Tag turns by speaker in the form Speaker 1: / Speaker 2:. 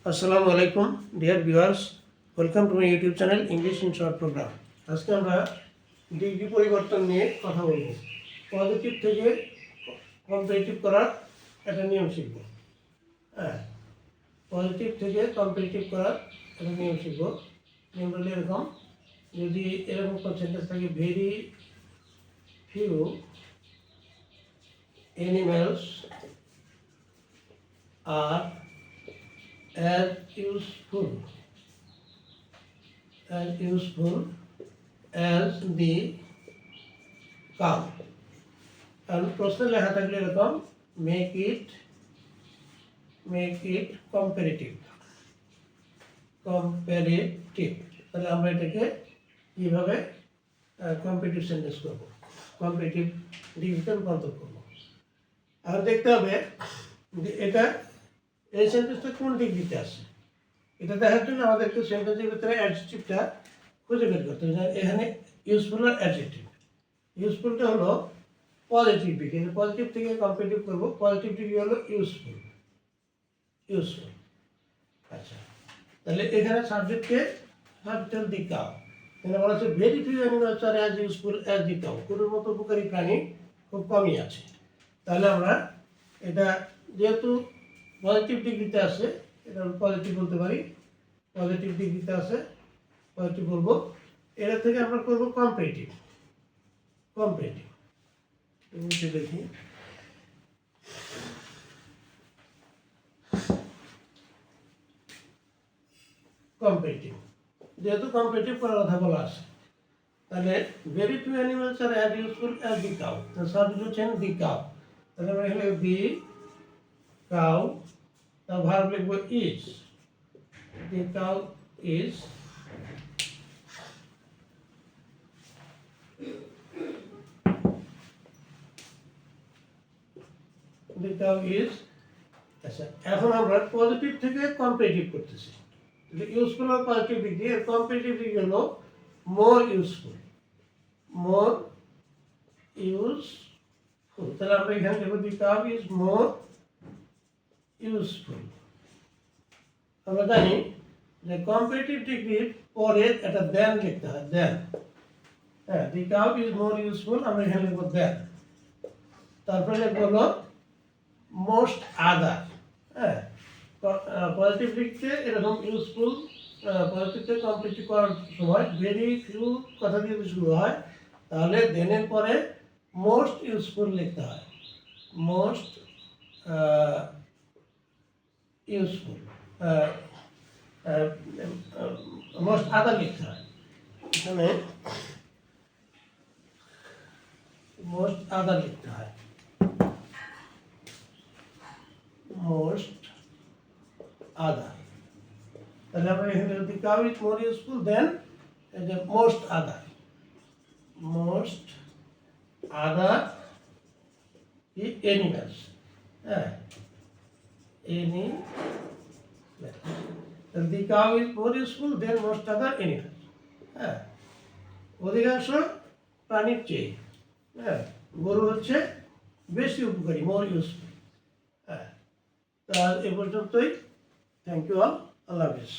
Speaker 1: আসসালামু আলাইকুম dear viewers, welcome to my YouTube channel English in short programme. আজকে আমরা ডিগ্রি পরিবর্তন নিয়ে কথা বলব। পজিটিভ থেকে কম্পারেটিভ করার একটা নিয়ম শিখব। হ্যাঁ, পজিটিভ থেকে কম্পারেটিভ করার একটা নিয়ম শিখব। নিয়মটা হলো এরকম: যদি এরকম কোনো সেন্টেন্স থাকে, very few animals are as useful as the cow। আর প্রশ্নে লেখা থাকলে এরকম, মেক ইট কম্পারেটিভ। তাহলে আমরা এটাকে কিভাবে কম্পারেটিভ সেন্টেন্স করবো, কম্পারেটিভ ডিগ্রিতে রূপান্তর করবো। আর দেখতে হবে যে এটা এই সেন্টেন্সটা কোন ডিগ্রিতে আসে। এটা দেখার জন্য আমাদেরকে সেন্টেন্সের ভিতরে অ্যাডজেক্টিভটা খুঁজে বের করতে হবে। এখানে ইউজফুল আর অ্যাডজেক্টিভ। ইউজফুলটা হলো পজিটিভ ডিগ্রি, পজিটিভ থেকে কম্পারেটিভ করবো। পজিটিভ ডিগ্রি হলো ইউজফুল। আচ্ছা, তাহলে এখানে সাবজেক্টকে দি কাউ। এখানে বলা হচ্ছে very few animals are as useful as the cow. গরুর মতো উপকারী প্রাণী খুব কমই আছে। তাহলে আমরা এটা যেহেতু পজিটিভ ডিগ্রিতে আসে, এটা পজিটিভ বলতে পারি। পজিটিভ ডিগ্রিতে আসে, পজিটিভ বলবো। এটা থেকে আমরা করবো কম্পারেটিভ। দেখি, কম্পারেটিভ যেহেতু কম্পারেটিভ করার কথা বলা আছে, তাহলে very few animals are as useful as the cow. Subject হচ্ছেন দি কাউ। তাহলে আমরা এখানে দি কাউ, তার ভার্ব লিখবো ইজ। দি কাউ ইজ আচ্ছা, এখন আমরা পজিটিভ থেকে কম্পারেটিভ করতেছি। ইউজফুল আর পজিটিভ দিক দিয়ে কম্পারেটিভ দিক হলো মোর ইউজফুল। তাহলে আমরা এখানে দেখবো দি কাউ ইজ মোর ইউজফুল। আমরা জানি যে কম্পারেটিভ ডিগ্রির পরে একটা দেন লিখতে হয়, দেন। হ্যাঁ, the cow is more useful, আমরা এখানে লিখবো দেন। তারপরে লিখবো হলো মোস্ট আদার। হ্যাঁ, পজিটিভ লিখতে এরকম ইউজফুল, পজিটিভকে কম্পারেটিভ করার সময় ভেরি ফিউ কথা দিয়ে শুরু হয়, তাহলে দেনের পরে মোস্ট ইউজফুল লিখতে হয়। মোস্ট ইউজফুল, মোস্ট আদার লিখতে হয়। এখানে মোস্ট আদার লিখতে হয়, মোস্ট আদার। তাহলে আমরা এখানে যদি cow is more useful, then most other animals. হ্যাঁ, the cow is more useful, then most other animals. হ্যাঁ, অধিকাংশ প্রাণীর চেয়ে হ্যাঁ গরু হচ্ছে বেশি উপকারী, মোর ইউজফুল। হ্যাঁ, তা এ পর্যন্তই। থ্যাংক ইউ অল, আল্লাহ হাফিজ।